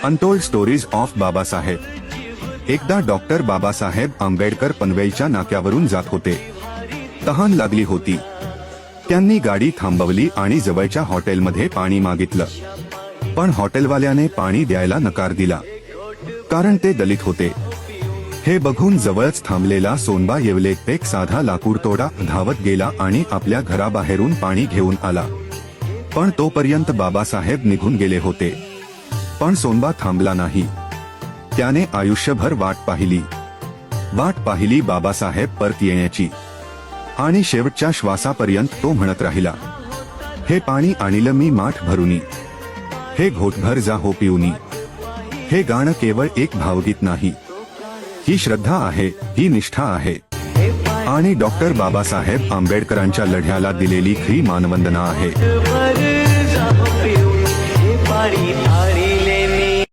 Untold stories of Babasaheb. एकदा doctor Babasaheb Ambedkar पनवेलच्या नाक्यावरून जात होते. तहान लागली होती. त्यांनी गाडी थांबवली आणि जवळच्या हॉटेलमध्ये पाणी मागितलं. पण हॉटेलवाल्याने पाणी द्यायला नकार दिला, कारण ते दलित होते. हे बघून जवळच थांबलेला सोनबा येवले एक साधा लाकूडतोडा धावत गेला आणि आपल्या घराबाहेरून पाणी घेऊन आला. पण तोपर्यंत बाबासाहेब निघून गेले होते. पण सोनबा थांबला नाही. त्याने आयुष्यभर वाट पाहिली बाबासाहेब परत येण्याची. आणि शेवटच्या श्वासापर्यंत तो म्हणत राहिला, हे पाणी आणलं मी माठ भरूनी, हे घोटभर जा हो पिऊनी. हे गाणं केवळ एक भावगीत नाही, ही श्रद्धा आहे, ही निष्ठा आहे आणि डॉक्टर बाबासाहेब आंबेडकरांच्या लढ्याला दिलेली खरी मानवंदना आहे.